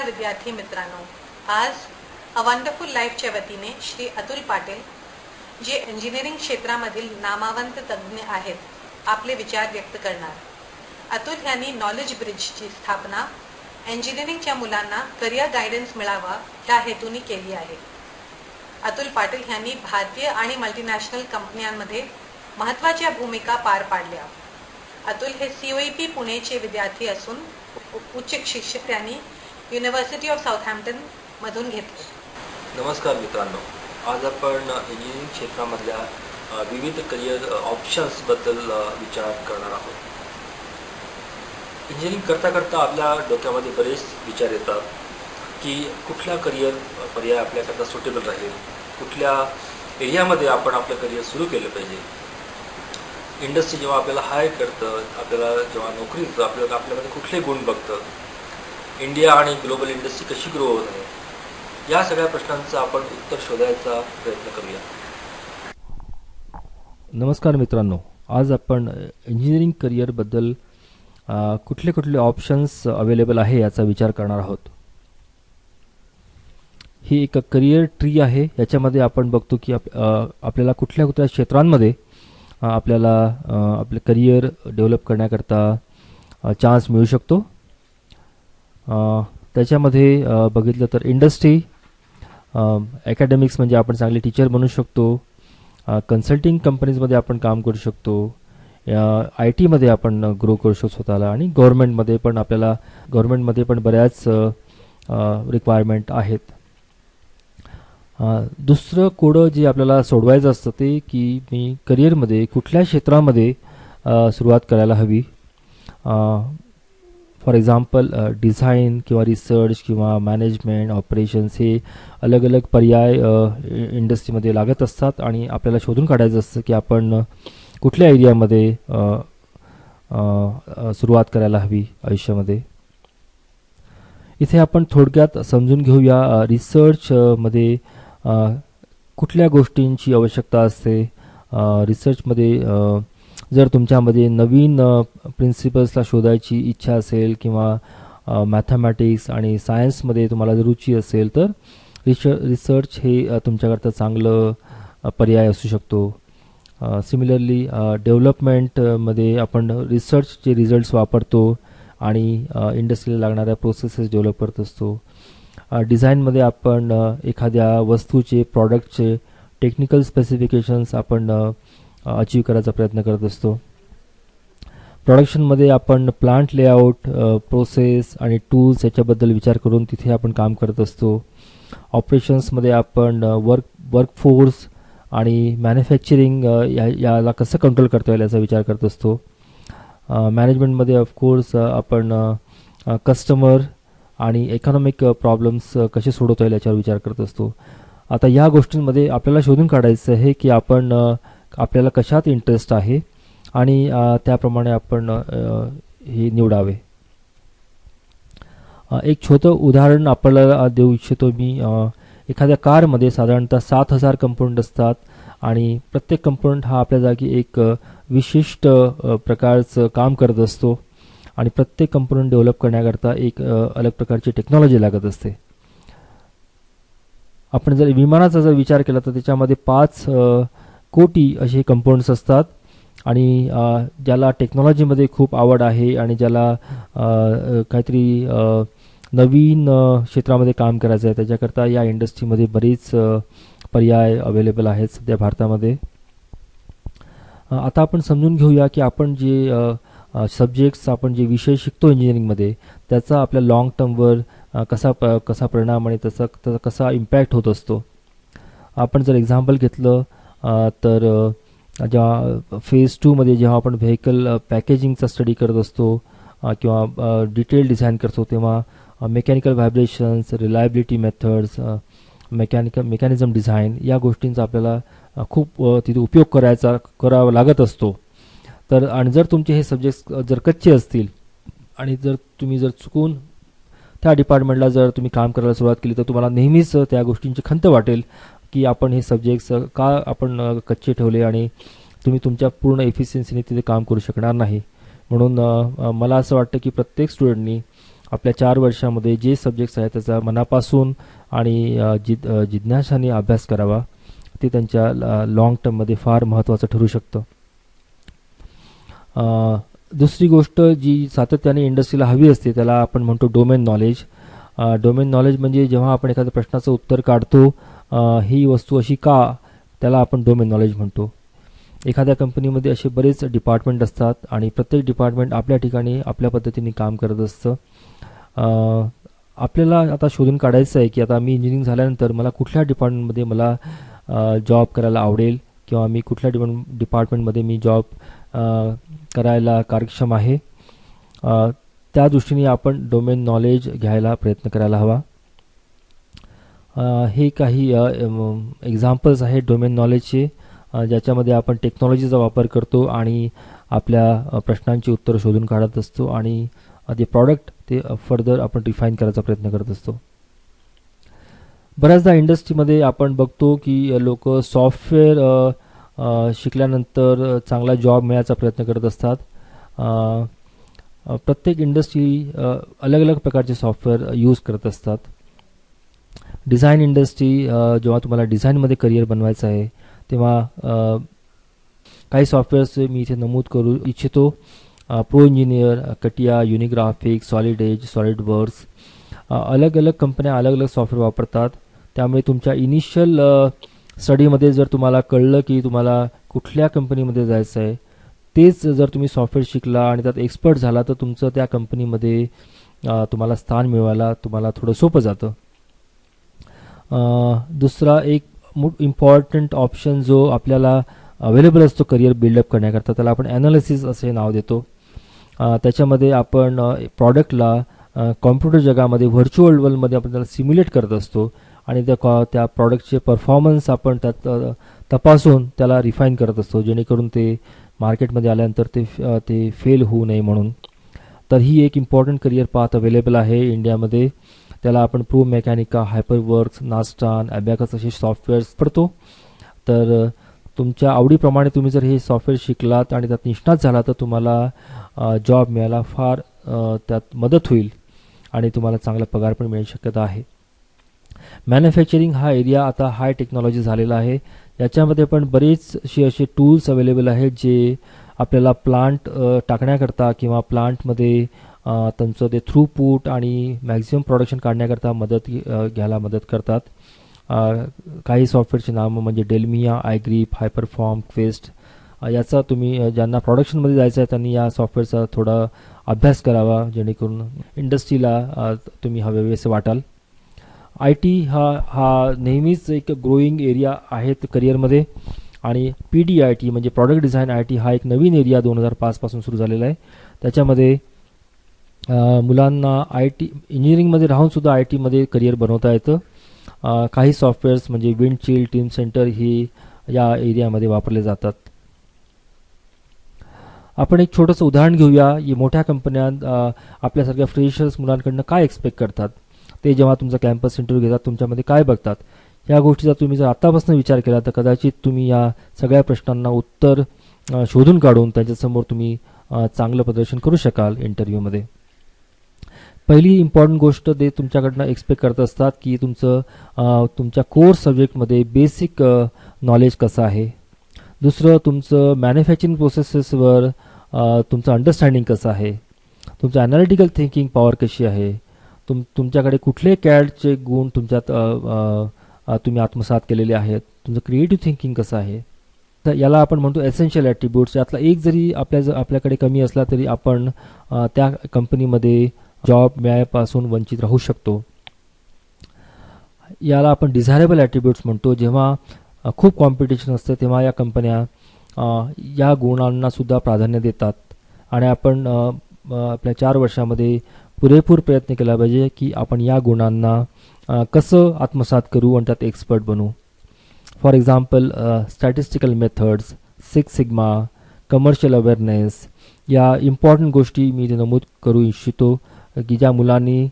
नमस्कार विद्यार्थी मित्रांनो, आज अ वंडरफुल लाईफच्या वतीने श्री अतुल पाटील जे इंजिनिअरिंग क्षेत्रामधील नामवंत तज्ज्ञ आहेत, आपले विचार व्यक्त करणार। अतुल यांनी नॉलेज ब्रिजची स्थापना इंजिनिअरिंगच्या मुलांना करिअर गायडन्स मिळावा ह्या हेतूने केली आहे। अतुल पाटील यांनी भारतीय आणि मल्टीनॅशनल कंपन्यांमध्ये महत्त्वाच्या भूमिका पार पाडल्या। अतुल हे COEP पुणेचे विद्यार्थी असून उच्च शिक्षण त्यांनी युनिव्हर्सिटी ऑफ साऊथहॅम्प्टन मधून घेतले। नमस्कार मित्रांनो, आज आपण इंजिनिअरिंग क्षेत्रामधल्या विविध करिअर ऑप्शन्स बद्दल विचार करणार आहोत। इंजिनिअरिंग करता करता आपल्या डोक्यामध्ये बरेच विचार येतात की कुठला करिअर पर्याय आपल्याकरता सुटेबल राहील, कुठल्या एरियामध्ये आपण आपलं करिअर सुरू केलं पाहिजे। इंडस्ट्री जेव्हा आपल्याला हायर करतं, आपल्याला जेव्हा नोकरी देतं, आपल्यामध्ये कुठले गुण बघतं, इंडिया आणि ग्लोबल इंडस्ट्री कशी ग्रो होत आहे, या सगळ्या प्रश्नांचं आपण उत्तर शोधायचा प्रयत्न करूया। नमस्कार मित्रांनो, आज आपण इंजिनिअरिंग करिअरबद्दल कुठले कुठले ऑप्शन्स अवेलेबल आहे याचा विचार करणार आहोत। ही एक करिअर ट्री आहे। याच्यामध्ये आपण बघतो की आपल्याला कुठल्या कुठल्या क्षेत्रांमध्ये आपल्याला आपले करिअर डेव्हलप करण्याकरता चान्स मिळू शकतो। त्याच्यामध्ये बघितलं तर इंडस्ट्री, अकॅडमिक्स म्हणजे आपण चांगले टीचर बनू शकतो, कन्सल्टिंग कंपनीजमध्ये आपण काम करू शकतो, IT मध्ये आपण ग्रो करू शकतो स्वतःला, आणि गव्हर्नमेंटमध्ये पण बऱ्याच रिक्वायरमेंट आहेत। दुसरं कोडं जे आपल्याला सोडवायचं असतं ते की मी करिअरमध्ये कुठल्या क्षेत्रामध्ये सुरुवात करायला हवी। फॉर एक्झाम्पल डिझाईन किंवा रिसर्च किंवा मॅनेजमेंट, ऑपरेशन्स हे अलग अलग पर्याय इंडस्ट्रीमध्ये लागत असतात आणि आपल्याला शोधून काढायचं असतं की आपण कुठल्या एरियामध्ये सुरुवात करायला हवी आयुष्यामध्ये। इथे आपण थोडक्यात समजून घेऊया रिसर्चमध्ये कुठल्या गोष्टींची आवश्यकता असते। रिसर्चमध्ये जर तुमच्यामध्ये नवीन प्रिन्सिपल्सला शोधायची इच्छा असेल किंवा मॅथमॅटिक्स आणि सायन्समध्ये तुम्हाला जर रुची असेल तर रिसर्च हे तुमच्याकरता चांगलं पर्याय असू शकतो। सिमिलरली डेव्हलपमेंटमध्ये आपण रिसर्चचे रिझल्ट्स वापरतो आणि इंडस्ट्रीला लागणाऱ्या प्रोसेसेस डेव्हलप करत असतो। डिझाईनमध्ये आपण एखाद्या वस्तूचे, प्रॉडक्टचे टेक्निकल स्पेसिफिकेशन्स आपण अचीव करायचा प्रयत्न करत असतो। प्रोडक्शनमध्ये आपण प्लांट लेआउट, प्रोसेस आणि टूल्स याच्याबद्दल विचार करून तिथे आपण काम करत असतो। ऑपरेशन्समध्ये आपण वर्कफोर्स आणि मॅन्युफॅक्चरिंग याला कसं कंट्रोल करता येईल याचा विचार करत असतो। मॅनेजमेंटमध्ये ऑफकोर्स आपण कस्टमर आणि इकॉनॉमिक प्रॉब्लेम्स कसे सोडवता येईल याच्यावर विचार करत असतो। आता या गोष्टींमध्ये आपल्याला शोधून काढायचं आहे की आपल्याला कशात इंटरेस्ट आहे आणि त्याप्रमाणे आपण हे निवडावे। एक छोटं उदाहरण आपल्याला देऊ इच्छितो मी। एखाद्या कारमध्ये साधारणतः 7000 कंपोनंट असतात आणि प्रत्येक कंपोनंट हा आपल्या जागी एक विशिष्ट प्रकारचं काम करत असतो आणि प्रत्येक कंपोनंट डेव्हलप करण्याकरता एक अलग प्रकारची टेक्नॉलॉजी लागत असते। आपण जर विमानाचा जर विचार केला तर त्याच्यामध्ये 5 कोटी असे कंपोनंट्स असतात आणि ज्याला टेक्नॉलॉजीमध्ये खूप आवड आहे आणि ज्याला काहीतरी नवीन क्षेत्रामध्ये काम करायचं आहे त्याच्याकरता या इंडस्ट्रीमध्ये बरीच पर्याय अवेलेबल आहेत सध्या भारतामध्ये। आता आपण समजून घेऊया की आपण जे सब्जेक्ट्स, आपण जे विषय शिकतो इंजिनिअरिंगमध्ये त्याचा आपल्या लॉंग टर्मवर कसा परिणाम आणि त्याचा कसा इम्पॅक्ट होत असतो। आपण जर एक्झाम्पल घेतलं तर जेव्हा फेज 2 मध्ये जेव्हा आपण व्हेकल पॅकेजिंगचा स्टडी करत असतो किंवा डिटेल डिझाईन करतो तेव्हा mechanical vibrations, reliability methods, mechanism design या गोष्टींचा आपल्याला खूप तिथे उपयोग करावा लागत असतो। तर आणि जर तुमचे हे सब्जेक्ट्स जर कच्चे असतील आणि जर तुम्ही चुकून त्या डिपार्टमेंटला जर तुम्ही काम करायला सुरुवात केली तर तुम्हाला नेहमीच त्या गोष्टींची खंत वाटेल की आपण हे सब्जेक्ट्स का आपण कच्चे ठेवले आणि तुम्ही तुमच्या पूर्ण एफिशियन्सीने तिथे काम करू शकणार नाही। म्हणून मला असं वाटतं की प्रत्येक स्टुडंटनी आपल्या 4 वर्षामध्ये जे सब्जेक्ट्स आहेत त्याचा मनापासून आणि जिज्ञासाने अभ्यास करावा. ते त्यांच्या लाँग टर्ममध्ये फार महत्त्वाचं ठरू शकतं. दुसरी गोष्ट जी सातत्याने इंडस्ट्रीला हवी असते त्याला आपण म्हणतो डोमेन नॉलेज. डोमेन नॉलेज म्हणजे जेव्हा आपण एखाद्या प्रश्नाचं उत्तर काढतो, ही वस्तू अशी का, त्याला आपण डोमेन नॉलेज म्हणतो. एखाद्या कंपनीमध्ये असे बरेच डिपार्टमेंट असतात आणि प्रत्येक डिपार्टमेंट आपल्या ठिकाणी आपल्या पद्धतीने काम करत असतं. आपल्याला आता शोधून काढायचं आहे की आता मी इंजिनिअरिंग झाल्यानंतर मला कुठल्या डिपार्टमेंटमध्ये मला जॉब करायला आवडेल किंवा मी कुठल्या डिपार्टमेंटमध्ये मी जॉब करायला कार्यक्षम आहे. त्या दृष्टीने आपण डोमेन नॉलेज घ्यायला प्रयत्न करायला हवा. हे काही एक्झाम्पल्स आहेत डोमेन नॉलेजचे, ज्याच्यामध्ये आपण टेक्नॉलॉजीचा वापर करतो आणि आपल्या प्रश्नांची उत्तरं शोधून काढत असतो आणि ते प्रॉडक्ट ते फर्दर आपण रिफाईन करायचा प्रयत्न करत असतो. बऱ्याचदा इंडस्ट्रीमध्ये आपण बघतो की लोक सॉफ्टवेअर शिकल्यानंतर चांगला जॉब मिळायचा प्रयत्न करत असतात. प्रत्येक इंडस्ट्री अलग अलग प्रकारचे सॉफ्टवेअर यूज करत असतात. डिझाईन इंडस्ट्री, जेव्हा तुम्हाला डिझाईनमध्ये करिअर बनवायचं आहे तेव्हा काही सॉफ्टवेअर्स मी इथे नमूद करू इच्छितो. प्रो इंजिनियर, कटिया, युनिग्राफिक्स, सॉलिड एज, सॉलिड वर्क्स, अलग अलग कंपन्या अलग अलग सॉफ्टवेअर वापरतात. त्यामुळे तुमच्या इनिशियल स्टडीमध्ये जर तुम्हाला कळलं की तुम्हाला कुठल्या कंपनीमध्ये जायचं आहे, तेच जर तुम्ही सॉफ्टवेअर शिकला आणि त्यात एक्सपर्ट झाला तर तुमचं त्या कंपनीमध्ये तुम्हाला स्थान मिळवायला तुम्हाला थोडं सोपं जातं. दुसरा एक इम्पॉर्टंट ऑप्शन जो आपल्याला अवेलेबल असतो करिअर बिल्डअप करण्याकरता, त्याला आपण ॲनालिसिस असे नाव देतो. त्याच्यामध्ये आपण प्रॉडक्टला कॉम्प्युटर जगामध्ये व्हर्च्युअल वर्ल्डमध्ये आपण त्याला सिम्युलेट करत असतो आणि त्या प्रॉडक्टचे परफॉर्मन्स आपण त्यात तपासून त्याला रिफाईन करत असतो, जेणेकरून ते मार्केटमध्ये आल्यानंतर ते फेल होऊ नये म्हणून. तर ही एक इम्पॉर्टंट करिअर पाथ अवेलेबल आहे इंडियामध्ये. त्याला आपण प्रो मेकॅनिका, हायपरवर्क्स, नास्टान, ॲबॅकस असे सॉफ्टवेअर्स पडतो. तर तुमच्या आवडीप्रमाणे तुम्ही जर हे सॉफ्टवेअर शिकलात आणि त्यात निष्णात झाला तर तुम्हाला जॉब मिळायला फार त्यात मदत होईल आणि तुम्हाला चांगला पगार पण मिळू शक्यता आहे. मॅन्युफॅक्चरिंग हा एरिया आता हाय टेक्नॉलॉजी झालेला आहे. याच्यामध्ये पण बरेचसे असे टूल्स अवेलेबल आहेत जे आपल्याला प्लांट टाकण्याकरता किंवा प्लांटमध्ये त्यांचं ते थ्रूपुट आणि मॅक्झिमम प्रोडक्शन काढण्याकरता घ्यायला मदत करतात. काही सॉफ्टवेअरचे नावं म्हणजे डेल्मिया, आयग्रीप, हायपरफॉर्म, क्वेस्ट. याचा तुम्ही ज्यांना प्रोडक्शनमध्ये जायचं आहे त्यांनी या सॉफ्टवेअरचा थोडा अभ्यास करावा, जेणेकरून इंडस्ट्रीला तुम्ही हवेसे वाटाल. IT हा नेहमीच एक ग्रोईंग एरिया आहे करिअरमध्ये आणि PDIT म्हणजे प्रॉडक्ट डिझाईन IT हा एक नवीन एरिया 2005 पासून सुरू झालेला आहे. त्याच्यामध्ये मुलांना इंजिनिअरिंगमध्ये राहूनसुद्धा IT करिअर बनवता येतं. काही सॉफ्टवेअर्स म्हणजे विंडचिल, टीम सेंटर ही या एरियामध्ये वापरले जातात. आपण एक छोटंसं उदाहरण घेऊया. मोठ्या कंपन्या आपल्यासारख्या फ्रेशर्स मुलांकडनं काय एक्सपेक्ट करतात, ते जेव्हा तुमचा कॅम्पस इंटरव्ह्यू घेतात तुमच्यामध्ये काय बघतात, या गोष्टीचा तुम्ही जर आतापासून विचार केला तर कदाचित तुम्ही या सगळ्या प्रश्नांना उत्तर शोधून काढून त्यांच्यासमोर तुम्ही चांगलं प्रदर्शन करू शकाल इंटरव्ह्यूमध्ये. पहिली इम्पॉर्टंट गोष्ट ते तुमच्याकडनं एक्सपेक्ट करत असतात की तुमच्या कोर्स सब्जेक्टमध्ये बेसिक नॉलेज कसं आहे. दुसरं, तुमचं मॅन्युफॅक्चरिंग प्रोसेसेसवर तुमचं अंडरस्टँडिंग कसं आहे. तुमचं ॲनालिटिकल थिंकिंग पॉवर कशी आहे. तुमच्याकडे कुठले कॅडचे गुण तुमच्यात तुम्ही आत्मसात केलेले आहेत. तुमचं क्रिएटिव्ह थिंकिंग कसं आहे. तर याला आपण म्हणतो एसेन्शियल ॲट्रिब्यूट्स. यातला एक जरी आपल्याकडे कमी असला तरी आपण त्या कंपनीमध्ये जॉब मिळाल्यापासून वंचित राहू शकतो. याला आपण डिझायरेबल ॲट्रिब्यूट्स म्हणतो. जेव्हा खूप कॉम्पिटिशन असतं तेव्हा या कंपन्या या गुणांना सुद्धा प्राधान्य देतात आणि आपण आपल्या 4 वर्षामध्ये पुरेपूर प्रयत्न केला पाहिजे की आपण या गुणांना कसं आत्मसात करू आणि त्यात एक्सपर्ट बनू. For example statistical methods, 6 sigma, commercial awareness या इम्पॉर्टंट गोष्टी मी इथे नमूद करू इच्छितो की ज्या मुलांनी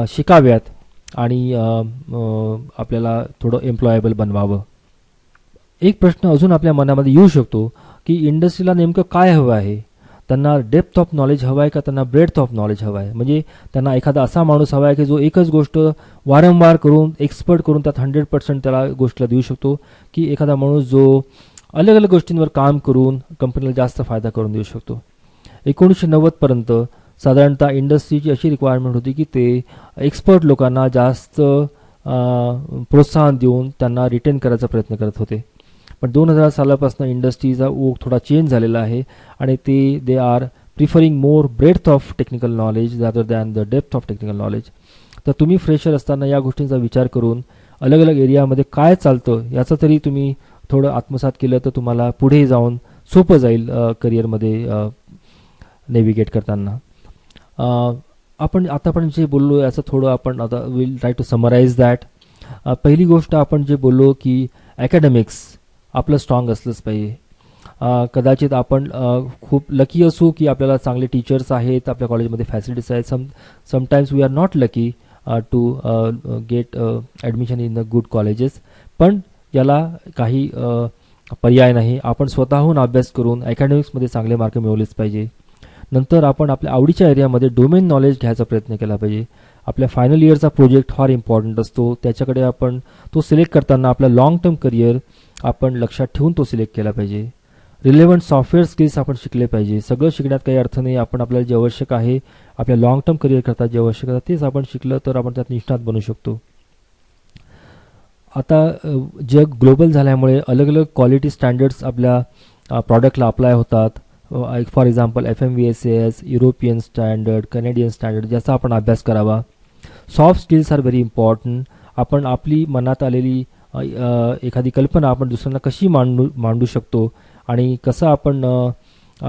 शिकाव्यात आणि आपल्याला थोडं एम्प्लॉयेबल बनवावं. एक प्रश्न अजून आपल्या मनामध्ये येऊ शकतो की इंडस्ट्रीला नेमकं काय हवं आहे. त्यांना डेप्थ ऑफ नॉलेज हवं आहे का त्यांना ब्रेडथ ऑफ नॉलेज हवं आहे. म्हणजे त्यांना एखादा असा माणूस हवा आहे की जो एकच गोष्ट वारंवार करून एक्सपर्ट करून त्यात 100% त्याला गोष्टीला देऊ शकतो, की एखादा माणूस जो अलग अलग गोष्टींवर काम करून कंपनीला जास्त फायदा करून देऊ शकतो. 1990 पर्यंत साधारणतः इंडस्ट्रीची अशी रिक्वायरमेंट होती की ते एक्सपर्ट लोकांना जास्त प्रोत्साहन देऊन त्यांना रिटेन करायचा प्रयत्न करत होते. पण 2000 सालापासून इंडस्ट्रीचा ओघ थोडा चेंज झालेला आहे आणि they are preferring more breadth of technical knowledge rather than the depth of technical knowledge. तर तुम्ही फ्रेशर असताना या गोष्टींचा विचार करून अलग अलग एरियामध्ये काय चालतं याचं तरी तुम्ही थोडं आत्मसात केलं तर तुम्हाला पुढे जाऊन सोपं जाईल करिअरमध्ये नेव्हिगेट करताना. आपण आतापर्यंत जे बोललो याचं थोडं आपण आता will try to summarise that. पहिली गोष्ट आपण जे बोललो की ॲकॅडमिक्स आपलं स्ट्रॉंग असलंच पाहिजे. कदाचित आपण खूप लकी असू की आपल्याला चांगले टीचर्स आहेत, आपल्या कॉलेजमध्ये फॅसिलिटीज आहेत. Sometimes we are not lucky to get admission in the good colleges. पण याला काही पर्याय नाही. आपण स्वतःहून अभ्यास करून अकॅडमिक्समध्ये चांगले मार्क मिळवलेच पाहिजे. नंतर आपण आपल्या आवडीच्या एरियामध्ये डोमेन नॉलेज घ्यायचा प्रयत्न केला पाहिजे. आपल्या फायनल इयरचा प्रोजेक्ट फार इम्पॉर्टंट असतो. त्याच्याकडे आपण तो सिलेक्ट करताना आपला लाँग टर्म करिअर आपण लक्षात ठेवून तो सिलेक्ट केला पाहिजे. रिलेव्हंट सॉफ्टवेअर स्किल्स आपण शिकले पाहिजे. सगळं शिकण्यात काही अर्थ नाही. आपण आपल्याला जे आवश्यक आहे आपल्या लाँग टर्म करिअर करता जे आवश्यक आहे तेच आपण शिकलं तर आपण त्यात निष्णात बनू शकतो. आता जग ग्लोबल झाल्यामुळे अलग अलग क्वालिटी स्टँडर्ड्स आपल्या प्रॉडक्टला अप्लाय होतात. For example FMVSS, European standard, Canadian standard, ज्याचा आपण अभ्यास करावा. Soft skills are very important. आपण आपली मनात आलेली एखादी कल्पना आपण दुसऱ्यांना कशी मांडू शकतो आणि कसं आपण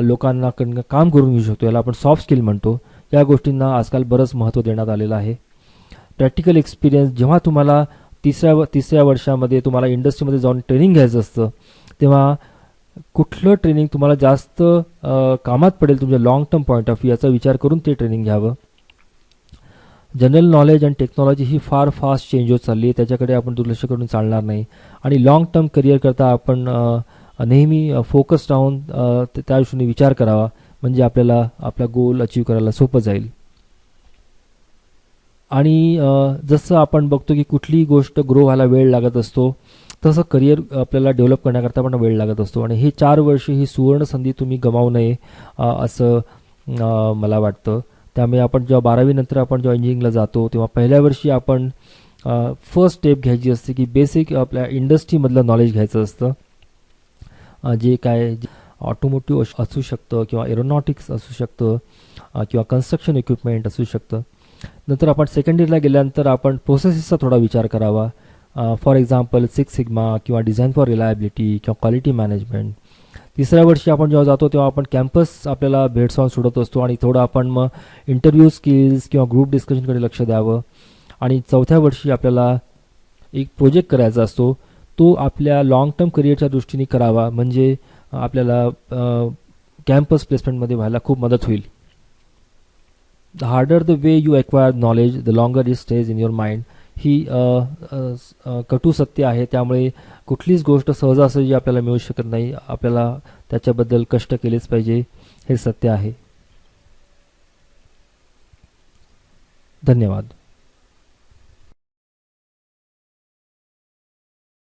लोकांना काम करून घेऊ शकतो याला आपण सॉफ्ट स्किल म्हणतो. या गोष्टींना आजकाल बरंच महत्त्व देण्यात आलेलं आहे. प्रॅक्टिकल एक्सपिरियन्स, जेव्हा तुम्हाला तिसऱ्या वर्षामध्ये तुम्हाला इंडस्ट्रीमध्ये जाऊन ट्रेनिंग घ्यायचं असतं तेव्हा कुठलं ट्रेनिंग तुम्हाला जास्त कामात पडेल तुमच्या long term point of view याचा विचार करून ते ट्रेनिंग घ्यावं. जनरल नॉलेज आणि टेक्नॉलॉजी ही फार फास्ट चेंज होत चालली आहे, त्याच्याकडे आपण दुर्लक्ष करून चालणार नाही. आणि लाँग टर्म करिअर करता आपण नेहमी फोकस राहून त्या दृष्टीने विचार करावा, म्हणजे आपल्याला आपला गोल अचीव करायला सोपं जाईल. आणि जसं आपण बघतो की कुठलीही गोष्ट ग्रो व्हायला वेळ लागत असतो तसं करिअर आपल्याला डेव्हलप करण्याकरता पण वेळ लागत असतो. आणि हे 4 वर्ष ही सुवर्ण संधी तुम्ही गमावू नये असं मला वाटतं. त्यामुळे आपण जेव्हा 12वी नंतर आपण जेव्हा इंजिनिअरिंगला जातो तेव्हा पहिल्या वर्षी आपण फर्स्ट स्टेप घ्यायची असते की बेसिक आपल्या इंडस्ट्रीमधलं नॉलेज घ्यायचं असतं. जे काय ऑटोमोटिव्ह असू शकतं किंवा एरोनॉटिक्स असू शकतं किंवा कन्स्ट्रक्शन इक्विपमेंट असू शकतं. नंतर आपण सेकंड इयरला गेल्यानंतर आपण प्रोसेसेसचा थोडा विचार करावा. फॉर एक्झाम्पल 6 सिग्मा किंवा डिझाईन फॉर रिलायबिलिटी किंवा क्वालिटी मॅनेजमेंट. तिसऱ्या वर्षी आपण जेव्हा जातो तेव्हा आपण कॅम्पस आपल्याला भेडसावून सोडत असतो आणि थोडं आपण मग इंटरव्ह्यू स्किल्स किंवा ग्रुप डिस्कशनकडे लक्ष द्यावं. आणि चौथ्या वर्षी आपल्याला एक प्रोजेक्ट करायचा असतो, तो आपल्या लाँग टर्म करिअरच्या दृष्टीने करावा, म्हणजे आपल्याला कॅम्पस प्लेसमेंटमध्ये व्हायला खूप मदत होईल. The harder the way you acquire knowledge the longer it stays in your mind ही कटू सत्य आहे. त्यामुळे कुठलीच गोष्ट सहजासहजी आपल्याला मिळू शकत नाही. आपल्याला त्याच्याबद्दल कष्ट केलेच पाहिजे, हे सत्य आहे. धन्यवाद.